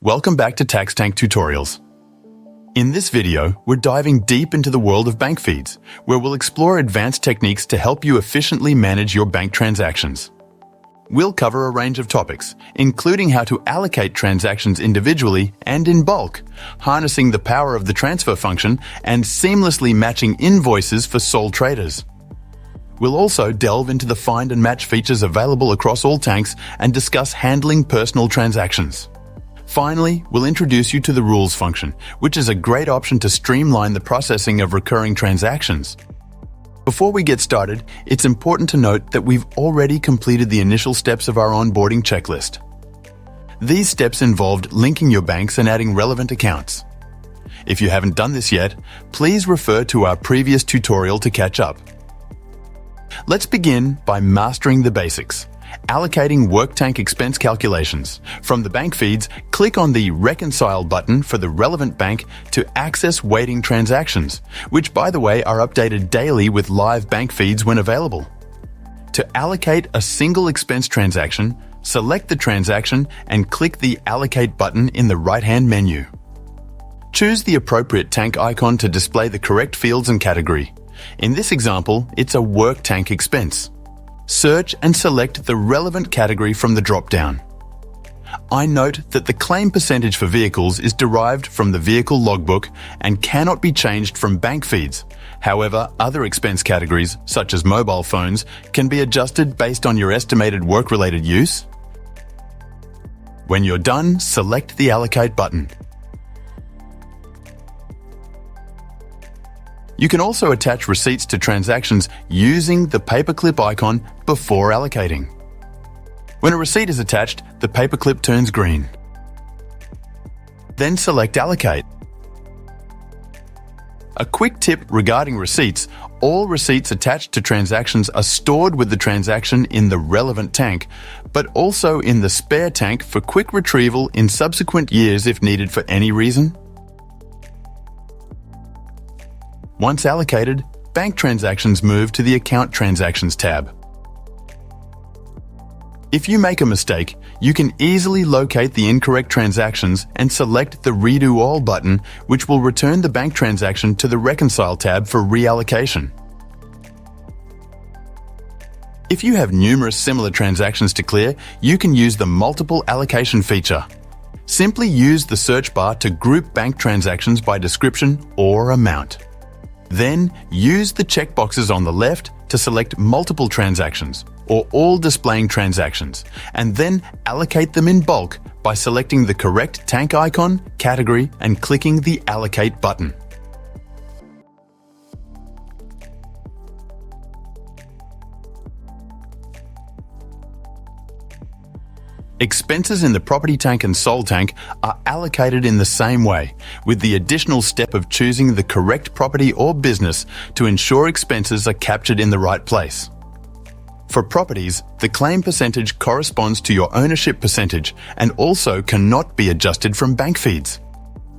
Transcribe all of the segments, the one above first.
Welcome back to Tax Tank Tutorials. In this video, we're diving deep into the world of bank feeds, where we'll explore advanced techniques to help you efficiently manage your bank transactions. We'll cover a range of topics, including how to allocate transactions individually and in bulk, harnessing the power of the transfer function and seamlessly matching invoices for sole traders. We'll also delve into the find and match features available across all tanks and discuss handling personal transactions. Finally, we'll introduce you to the rules function, which is a great option to streamline the processing of recurring transactions. Before we get started, it's important to note that we've already completed the initial steps of our onboarding checklist. These steps involved linking your banks and adding relevant accounts. If you haven't done this yet, please refer to our previous tutorial to catch up. Let's begin by mastering the basics. Allocating Work Tank expense calculations. From the bank feeds, click on the Reconcile button for the relevant bank to access waiting transactions, which, by the way, are updated daily with live bank feeds when available. To allocate a single expense transaction, select the transaction and click the Allocate button in the right-hand menu. Choose the appropriate tank icon to display the correct fields and category. In this example, it's a Work Tank expense. Search and select the relevant category from the drop-down. I note that the claim percentage for vehicles is derived from the vehicle logbook and cannot be changed from bank feeds. However, other expense categories, such as mobile phones, can be adjusted based on your estimated work-related use. When you're done, select the Allocate button. You can also attach receipts to transactions using the paperclip icon before allocating. When a receipt is attached, the paperclip turns green. Then select Allocate. A quick tip regarding receipts: all receipts attached to transactions are stored with the transaction in the relevant tank, but also in the spare tank for quick retrieval in subsequent years if needed for any reason. Once allocated, bank transactions move to the Account Transactions tab. If you make a mistake, you can easily locate the incorrect transactions and select the Redo All button, which will return the bank transaction to the Reconcile tab for reallocation. If you have numerous similar transactions to clear, you can use the Multiple Allocation feature. Simply use the search bar to group bank transactions by description or amount. Then, use the checkboxes on the left to select multiple transactions or all displaying transactions, and then allocate them in bulk by selecting the correct tank icon, category, and clicking the Allocate button. Expenses in the property tank and sole tank are allocated in the same way, with the additional step of choosing the correct property or business to ensure expenses are captured in the right place. For properties, the claim percentage corresponds to your ownership percentage and also cannot be adjusted from bank feeds.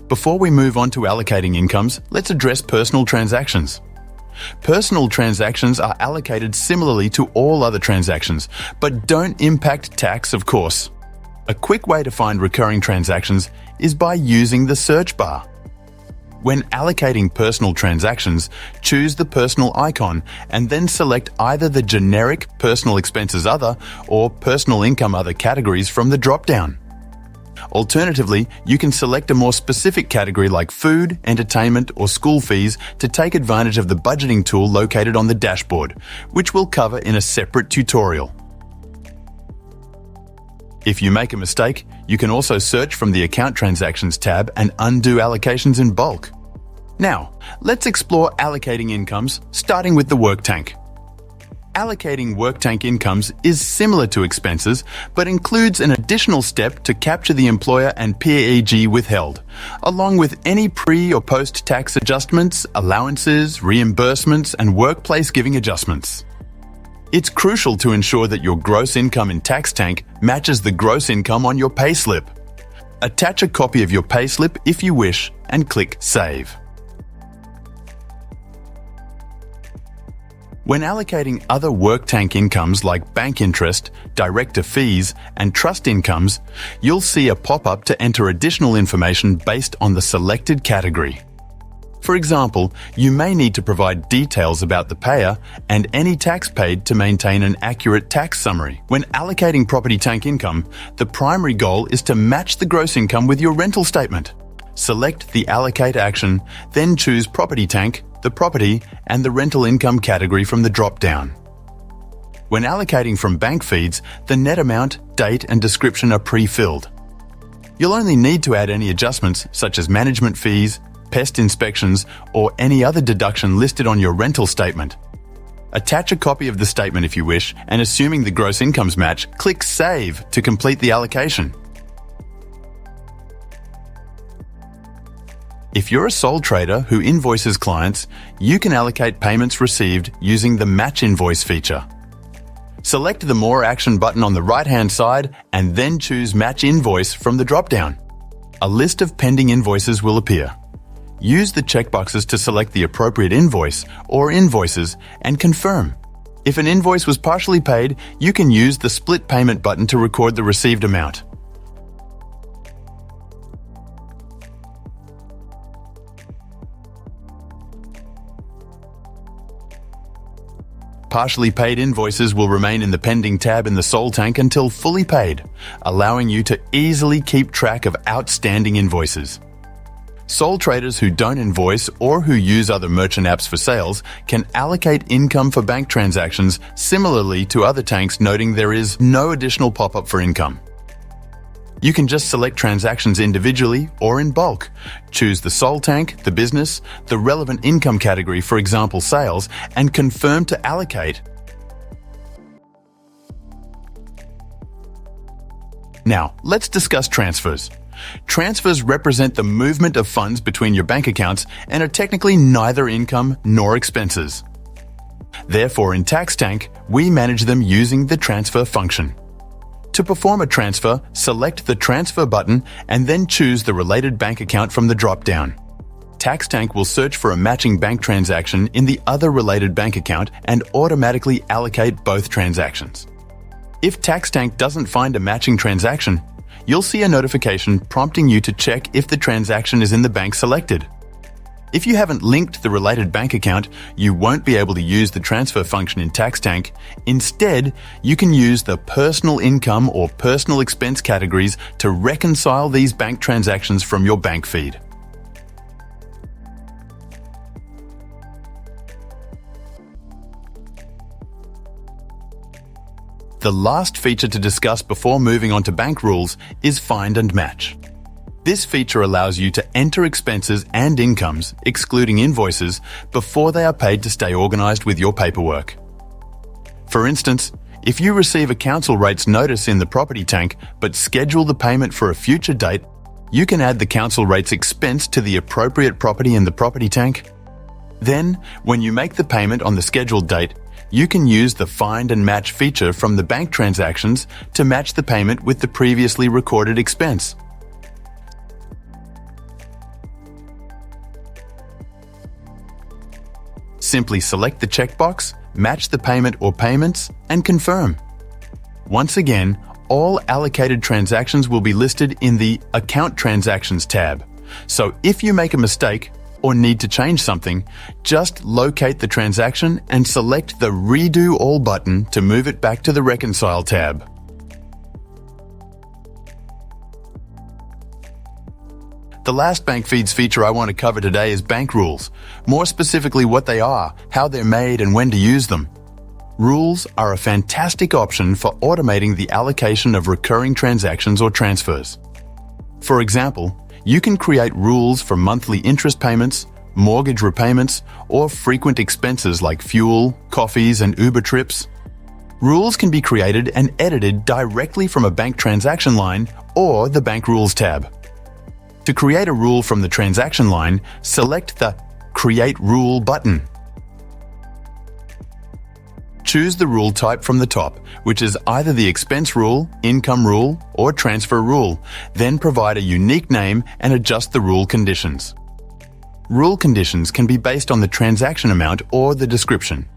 Before we move on to allocating incomes, let's address personal transactions. Personal transactions are allocated similarly to all other transactions, but don't impact tax, of course. A quick way to find recurring transactions is by using the search bar. When allocating personal transactions, choose the personal icon and then select either the generic Personal Expenses Other or Personal Income Other categories from the drop-down. Alternatively, you can select a more specific category like food, entertainment, or school fees to take advantage of the budgeting tool located on the dashboard, which we'll cover in a separate tutorial. If you make a mistake, you can also search from the Account Transactions tab and undo allocations in bulk. Now, let's explore allocating incomes, starting with the Work Tank. Allocating Work Tank incomes is similar to expenses, but includes an additional step to capture the employer and PAYG withheld, along with any pre- or post-tax adjustments, allowances, reimbursements, and workplace giving adjustments. It's crucial to ensure that your gross income in Tax Tank matches the gross income on your payslip. Attach a copy of your payslip if you wish and click Save. When allocating other work tank incomes like bank interest, director fees, and trust incomes, you'll see a pop-up to enter additional information based on the selected category. For example, you may need to provide details about the payer and any tax paid to maintain an accurate tax summary. When allocating property tank income, the primary goal is to match the gross income with your rental statement. Select the Allocate action, then choose Property Tank, the property, and the rental income category from the drop-down. When allocating from bank feeds, the net amount, date, and description are pre-filled. You'll only need to add any adjustments such as management fees, pest inspections, or any other deduction listed on your rental statement. Attach a copy of the statement if you wish, and assuming the gross incomes match, click Save to complete the allocation. If you're a sole trader who invoices clients, you can allocate payments received using the Match Invoice feature. Select the More Action button on the right-hand side and then choose Match Invoice from the drop-down. A list of pending invoices will appear. Use the checkboxes to select the appropriate invoice or invoices and confirm. If an invoice was partially paid, you can use the Split Payment button to record the received amount. Partially paid invoices will remain in the Pending tab in the Soul Tank until fully paid, allowing you to easily keep track of outstanding invoices. Sole traders who don't invoice or who use other merchant apps for sales can allocate income for bank transactions similarly to other tanks, noting there is no additional pop-up for income. You can just select transactions individually or in bulk. Choose the Soul Tank, the business, the relevant income category, for example sales, and confirm to allocate. Now, let's discuss transfers. Transfers represent the movement of funds between your bank accounts and are technically neither income nor expenses. Therefore, in Tax Tank, we manage them using the transfer function. To perform a transfer, select the Transfer button and then choose the related bank account from the drop-down. Tax Tank will search for a matching bank transaction in the other related bank account and automatically allocate both transactions. If Tax Tank doesn't find a matching transaction, you'll see a notification prompting you to check if the transaction is in the bank selected. If you haven't linked the related bank account, you won't be able to use the transfer function in Tax Tank. Instead, you can use the personal income or personal expense categories to reconcile these bank transactions from your bank feed. The last feature to discuss before moving on to bank rules is Find and Match. This feature allows you to enter expenses and incomes, excluding invoices, before they are paid to stay organized with your paperwork. For instance, if you receive a council rates notice in the Property Tank but schedule the payment for a future date, you can add the council rates expense to the appropriate property in the Property Tank. Then, when you make the payment on the scheduled date, you can use the Find and Match feature from the bank transactions to match the payment with the previously recorded expense. Simply select the checkbox, match the payment or payments, and confirm. Once again, all allocated transactions will be listed in the Account Transactions tab. So if you make a mistake or need to change something, just locate the transaction and select the Redo All button to move it back to the Reconcile tab. The last bank feeds feature I want to cover today is bank rules, more specifically what they are, how they're made, and when to use them. Rules are a fantastic option for automating the allocation of recurring transactions or transfers. For example, you can create rules for monthly interest payments, mortgage repayments, or frequent expenses like fuel, coffees, and Uber trips. Rules can be created and edited directly from a bank transaction line or the Bank Rules tab. To create a rule from the transaction line, select the Create Rule button. Choose the rule type from the top, which is either the expense rule, income rule, or transfer rule, then provide a unique name and adjust the rule conditions. Rule conditions can be based on the transaction amount or the description.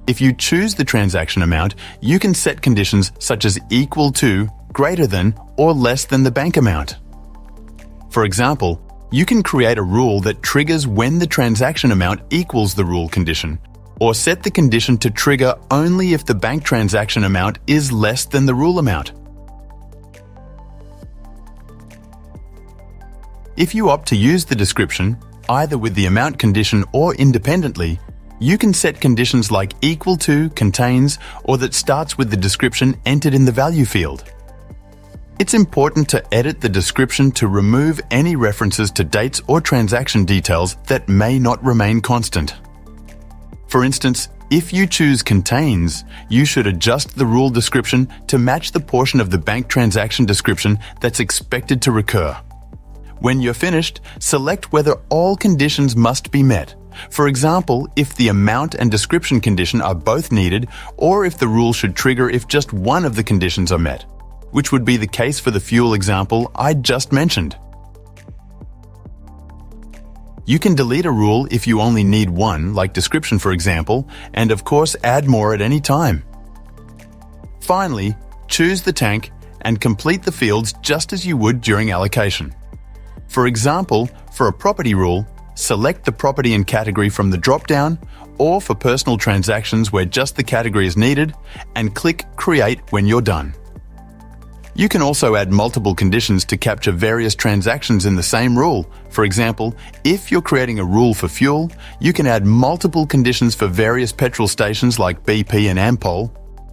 If you choose the transaction amount, you can set conditions such as equal to, greater than, or less than the bank amount. For example, you can create a rule that triggers when the transaction amount equals the rule condition, or set the condition to trigger only if the bank transaction amount is less than the rule amount. If you opt to use the description, either with the amount condition or independently, you can set conditions like equal to, contains, or that starts with the description entered in the value field. It's important to edit the description to remove any references to dates or transaction details that may not remain constant. For instance, if you choose contains, you should adjust the rule description to match the portion of the bank transaction description that's expected to recur. When you're finished, select whether all conditions must be met. For example, if the amount and description condition are both needed, or if the rule should trigger if just one of the conditions are met, which would be the case for the fuel example I just mentioned. You can delete a rule if you only need one, like description for example, and of course add more at any time. Finally, choose the tank and complete the fields just as you would during allocation. For example, for a property rule, select the property and category from the drop-down, or for personal transactions where just the category is needed, and click Create when you're done. You can also add multiple conditions to capture various transactions in the same rule. For example, if you're creating a rule for fuel, you can add multiple conditions for various petrol stations like BP and Ampol.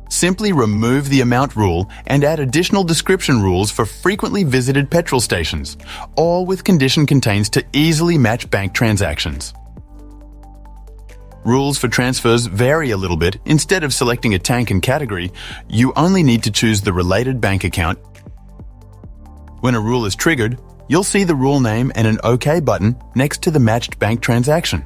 Simply remove the amount rule and add additional description rules for frequently visited petrol stations, all with condition contains to easily match bank transactions. Rules for transfers vary a little bit. Instead of selecting a tank and category, you only need to choose the related bank account. When a rule is triggered, you'll see the rule name and an OK button next to the matched bank transaction.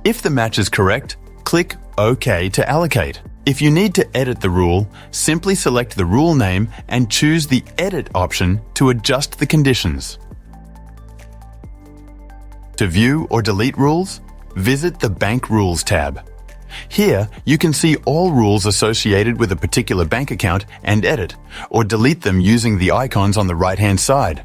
If the match is correct, click OK to allocate. If you need to edit the rule, simply select the rule name and choose the Edit option to adjust the conditions. To view or delete rules, visit the Bank Rules tab. Here, you can see all rules associated with a particular bank account and edit, or delete them using the icons on the right-hand side.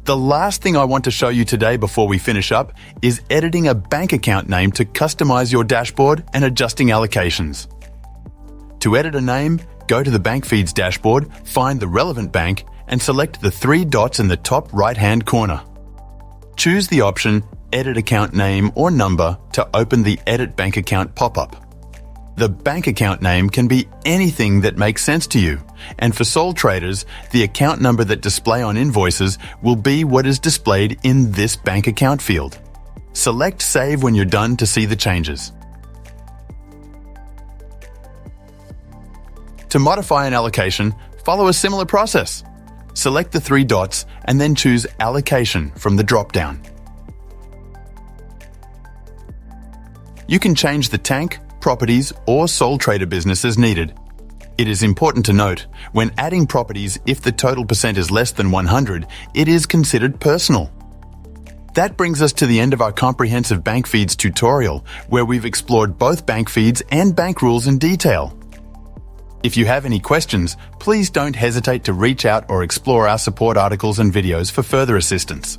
The last thing I want to show you today before we finish up is editing a bank account name to customize your dashboard and adjusting allocations. To edit a name, go to the Bank Feeds dashboard, find the relevant bank, and select the three dots in the top right-hand corner. Choose the option Edit Account Name or Number to open the Edit Bank Account pop-up. The bank account name can be anything that makes sense to you, and for sole traders, the account number that display on invoices will be what is displayed in this bank account field. Select Save when you're done to see the changes. To modify an allocation, follow a similar process. Select the three dots and then choose Allocation from the drop-down. You can change the tank, properties, or sole trader business as needed. It is important to note, when adding properties, if the total percent is less than 100, it is considered personal. That brings us to the end of our comprehensive bank feeds tutorial, where we've explored both bank feeds and bank rules in detail. If you have any questions, please don't hesitate to reach out or explore our support articles and videos for further assistance.